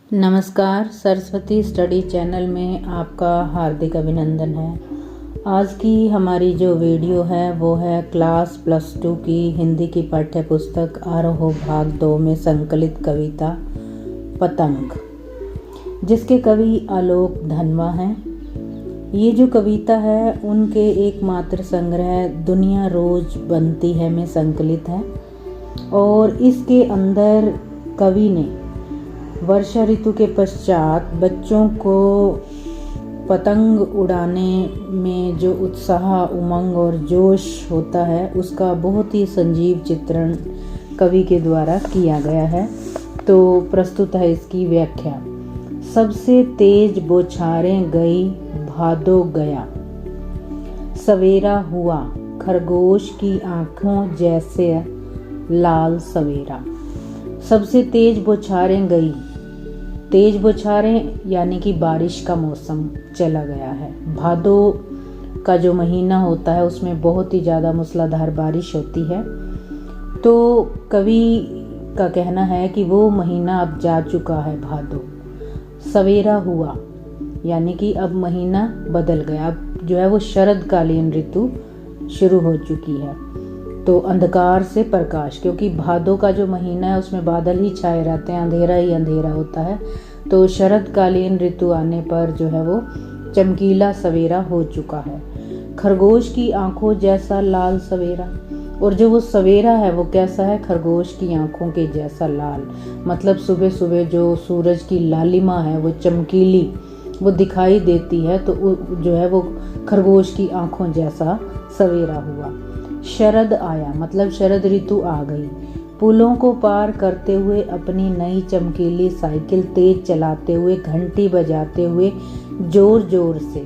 नमस्कार, Saraswati study channel में आपका हार्दिक अभिनंदन है। आज की हमारी जो वीडियो है वो है क्लास +2 की हिंदी की पाठ्य पुस्तक आरोह भाग 2 में संकलित कविता पतंग, जिसके कवि आलोक धनवा हैं। ये जो कविता है उनके एकमात्र संग्रह दुनिया रोज बनती है में संकलित है और इसके अंदर कवि ने वर्षा ऋतु के पश्चात बच्चों को पतंग उड़ाने में जो उत्साह, उमंग और जोश होता है उसका बहुत ही संजीव चित्रण कवि के द्वारा किया गया है। तो प्रस्तुत है इसकी व्याख्या। सबसे तेज बौछारें गई, भादो गया, सवेरा हुआ, खरगोश की आंखों जैसे लाल सवेरा। सबसे तेज बौछारें गई, तेज बौछारें यानी कि बारिश का मौसम चला गया है। भादो का जो महीना होता है उसमें बहुत ही ज़्यादा मूसलाधार बारिश होती है। तो कवि का कहना है कि वो महीना अब जा चुका है, भादो। सवेरा हुआ यानी कि अब महीना बदल गया, अब जो है वो शरदकालीन ऋतु शुरू हो चुकी है। तो अंधकार से प्रकाश, क्योंकि भादो का जो महीना है उसमें बादल ही छाए रहते हैं, अंधेरा ही अंधेरा होता है। तो शरदकालीन ऋतु आने पर जो है वो चमकीला सवेरा हो चुका है। खरगोश की आंखों जैसा लाल सवेरा, और जो वो सवेरा है वो कैसा है? खरगोश की आंखों के जैसा लाल, मतलब सुबह सुबह जो सूरज की लालिमा है वो चमकीली वो दिखाई देती है, तो जो है वो खरगोश की आंखों जैसा सवेरा हुआ। शरद आया, मतलब शरद ऋतु आ गई। पुलों को पार करते हुए अपनी नई चमकीली साइकिल तेज चलाते हुए, घंटी बजाते हुए, जोर जोर से।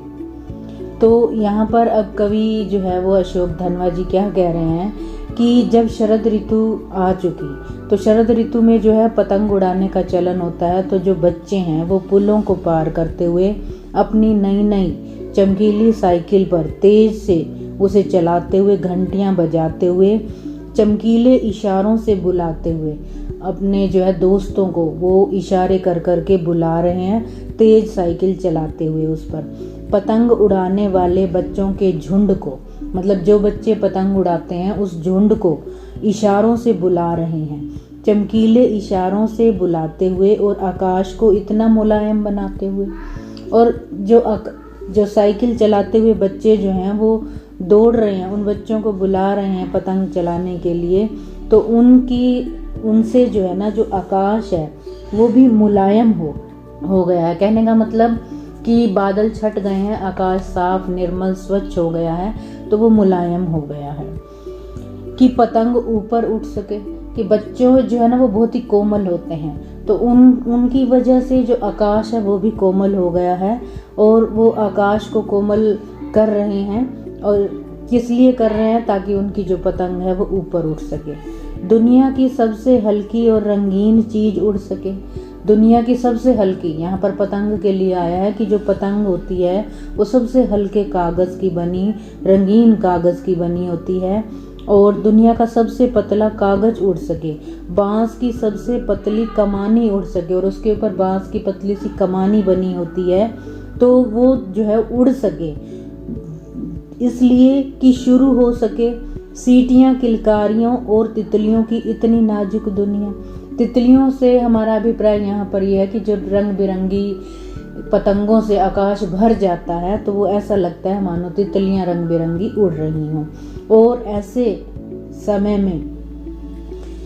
तो यहाँ पर अब कवि जो है वो अशोक धनवा जी क्या कह रहे हैं कि जब शरद ऋतु आ चुकी तो शरद ऋतु में जो है पतंग उड़ाने का चलन होता है। तो जो बच्चे हैं वो पुलों को पार करते हुए अपनी नई नई चमकीली साइकिल पर तेज से उसे चलाते हुए, घंटियां बजाते हुए, चमकीले इशारों से बुलाते हुए अपने जो है दोस्तों को वो इशारे कर कर के बुला रहे हैं, तेज साइकिल चलाते हुए उस पर। पतंग उड़ाने वाले बच्चों के झुंड को, मतलब जो बच्चे पतंग उड़ाते हैं उस झुंड को इशारों से बुला रहे हैं, चमकीले इशारों से बुलाते हुए और आकाश को इतना मुलायम बनाते हुए। और जो साइकिल चलाते हुए बच्चे जो हैं वो दौड़ रहे हैं, उन बच्चों को बुला रहे हैं पतंग चलाने के लिए। तो उनसे जो है ना जो आकाश है वो भी मुलायम हो गया है। कहने का मतलब कि बादल छट गए हैं, आकाश साफ निर्मल स्वच्छ हो गया है, तो वो मुलायम हो गया है कि पतंग ऊपर उठ सके। कि बच्चों जो है ना वो बहुत ही कोमल होते हैं, तो उनकी वजह से जो आकाश है वो भी कोमल हो गया है और वो आकाश को कोमल कर रहे हैं। और किस लिए कर रहे हैं? ताकि उनकी जो पतंग है वो ऊपर उठ सके, दुनिया की सबसे हल्की और रंगीन चीज उड़ सके। दुनिया की सबसे हल्की, यहाँ पर पतंग के लिए आया है कि जो पतंग होती है वो सबसे हल्के कागज की बनी, रंगीन कागज की बनी होती है, और दुनिया का सबसे पतला कागज उड़ सके। बांस की सबसे पतली कमानी उड़ सके, और उसके ऊपर बांस की पतली सी कमानी बनी होती है, तो वो जो है उड़ सके, इसलिए कि शुरू हो सके सीटियां, किलकारियों और तितलियों की इतनी नाजुक दुनिया। तितलियों से हमारा अभिप्राय यहाँ पर यह है कि जो रंग बिरंगी पतंगों से आकाश भर जाता है तो वो ऐसा लगता है मानो तितलियां रंग बिरंगी उड़ रही हों। और ऐसे समय में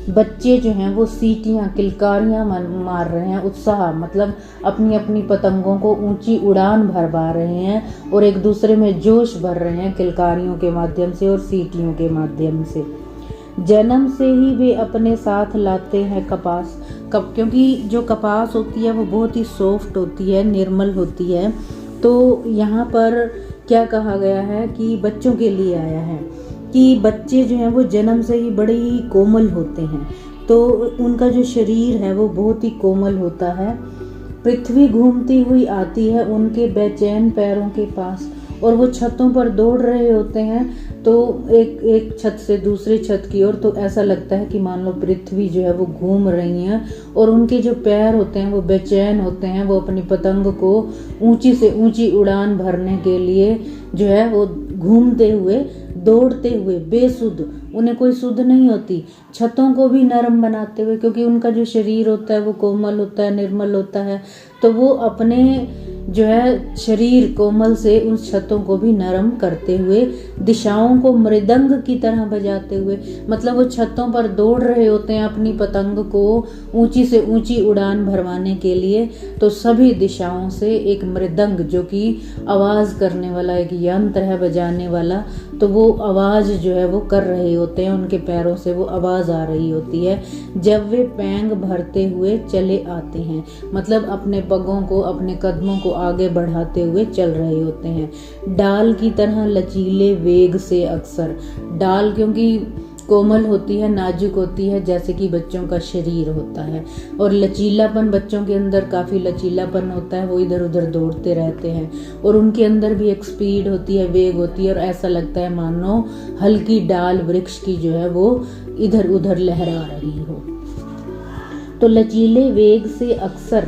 बच्चे जो हैं वो सीटियां, किलकारियां मार रहे हैं, उत्साह मतलब अपनी अपनी पतंगों को ऊंची उड़ान भरवा रहे हैं और एक दूसरे में जोश भर रहे हैं किलकारियों के माध्यम से और सीटियों के माध्यम से। जन्म से ही वे अपने साथ लाते हैं कपास, क्योंकि जो कपास होती है वो बहुत ही सॉफ्ट होती है, निर्मल होती है। तो यहाँ पर क्या कहा गया है कि बच्चों के लिए आया है कि बच्चे जो हैं वो जन्म से ही बड़े ही कोमल होते हैं, तो उनका जो शरीर है वो बहुत ही कोमल होता है। पृथ्वी घूमती हुई आती है उनके बेचैन पैरों के पास, और वो छतों पर दौड़ रहे होते हैं, तो एक छत से दूसरी छत की ओर, तो ऐसा लगता है कि मान लो पृथ्वी जो है वो घूम रही है और उनके जो पैर होते हैं वो बेचैन होते हैं, वो अपनी पतंग को ऊंची से ऊंची उड़ान भरने के लिए जो है वो घूमते हुए दौड़ते हुए बेसुध, उन्हें कोई सुध नहीं होती, छतों को भी नरम बनाते हुए, क्योंकि उनका जो शरीर होता है वो कोमल होता है, निर्मल होता है, तो वो अपने जो है शरीर कोमल से उन छतों को भी नरम करते हुए, दिशाओं को मृदंग की तरह बजाते हुए, मतलब वो छतों पर दौड़ रहे होते हैं अपनी पतंग को ऊंची से ऊंची उड़ान भरवाने के लिए, तो सभी दिशाओं से एक मृदंग जो कि आवाज करने वाला एक यंत्र है बजाने वाला, तो वो आवाज जो है वो कर रहे होते हैं, उनके पैरों से वो आवाज आ रही होती है जब वे पैंग भरते हुए चले आते हैं, मतलब अपने पगों को, अपने कदमों को आगे बढ़ाते हुए चल रहे होते हैं। डाल की तरह लचीले वेग से, अक्सर डाल क्योंकि कोमल होती है, नाजुक होती है, जैसे कि बच्चों का शरीर होता है, और लचीलापन, बच्चों के अंदर काफ़ी लचीलापन होता है, वो इधर उधर दौड़ते रहते हैं और उनके अंदर भी एक स्पीड होती है, वेग होती है, और ऐसा लगता है मानो हल्की डाल वृक्ष की जो है वो इधर उधर लहरा रही हो। तो लचीले वेग से अक्सर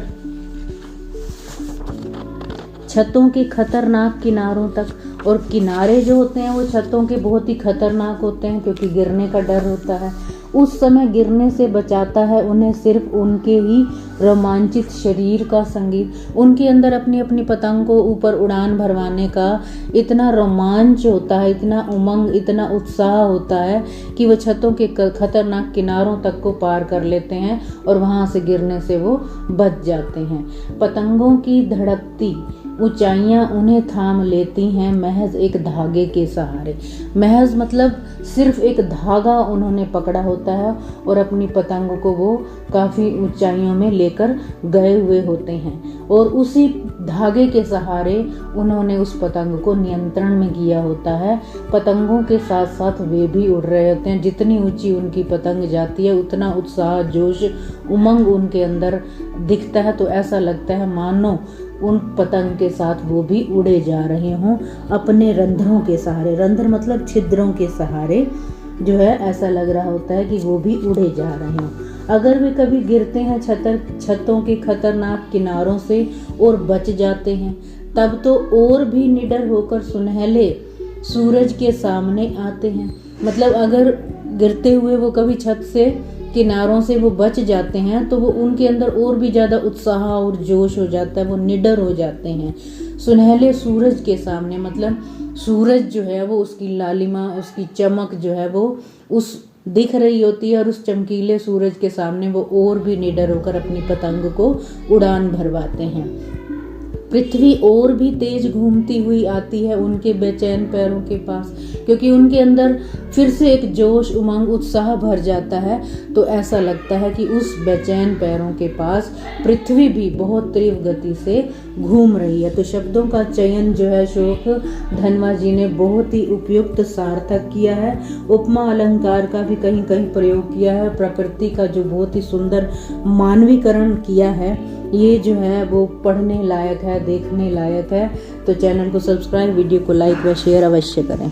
छतों के खतरनाक किनारों तक, और किनारे जो होते हैं वो छतों के बहुत ही खतरनाक होते हैं क्योंकि गिरने का डर होता है। उस समय गिरने से बचाता है उन्हें सिर्फ उनके ही रोमांचित शरीर का संगीत। उनके अंदर अपनी अपनी पतंग को ऊपर उड़ान भरवाने का इतना रोमांच होता है, इतना उमंग, इतना उत्साह होता है कि वो छतों के खतरनाक किनारों तक को पार कर लेते हैं और वहाँ से गिरने से वो बच जाते हैं। पतंगों की धड़कती ऊंचाइयां उन्हें थाम लेती हैं महज एक धागे के सहारे। महज मतलब सिर्फ एक धागा उन्होंने पकड़ा होता है और अपनी पतंग को वो काफ़ी ऊंचाइयों में लेकर गए हुए होते हैं, और उसी धागे के सहारे उन्होंने उस पतंग को नियंत्रण में किया होता है। पतंगों के साथ साथ वे भी उड़ रहे होते हैं। जितनी ऊंची उनकी पतंग जाती है उतना उत्साह, जोश, उमंग उनके अंदर दिखता है, तो ऐसा लगता है मानो उन पतंग के साथ वो भी उड़े जा रहे हों अपने रंध्रों के सहारे। रंध्र मतलब छिद्रों के सहारे जो है, ऐसा लग रहा होता है कि वो भी उड़े जा रहे हों। अगर वे कभी गिरते हैं छतों के खतरनाक किनारों से और बच जाते हैं, तब तो और भी निडर होकर सुनहले सूरज के सामने आते हैं। मतलब अगर गिरते हुए वो कभी छत से किनारों से वो बच जाते हैं तो वो उनके अंदर और भी ज़्यादा उत्साह और जोश हो जाता है, वो निडर हो जाते हैं। सुनहले सूरज के सामने मतलब सूरज जो है वो उसकी लालिमा, उसकी चमक जो है वो उस दिख रही होती है, और उस चमकीले सूरज के सामने वो और भी निडर होकर अपनी पतंग को उड़ान भरवाते हैं। पृथ्वी और भी तेज घूमती हुई आती है उनके बेचैन पैरों के पास, क्योंकि उनके अंदर फिर से एक जोश, उमंग, उत्साह भर जाता है, तो ऐसा लगता है कि उस बेचैन पैरों के पास पृथ्वी भी बहुत तीव्र गति से घूम रही है। तो शब्दों का चयन जो है शोक धनवा जी ने बहुत ही उपयुक्त, सार्थक किया है। उपमा अलंकार का भी कहीं कहीं प्रयोग किया है। प्रकृति का जो बहुत ही सुंदर मानवीकरण किया है, ये जो है वो पढ़ने लायक है, देखने लायक है। तो चैनल को सब्सक्राइब, वीडियो को लाइक व शेयर अवश्य करें।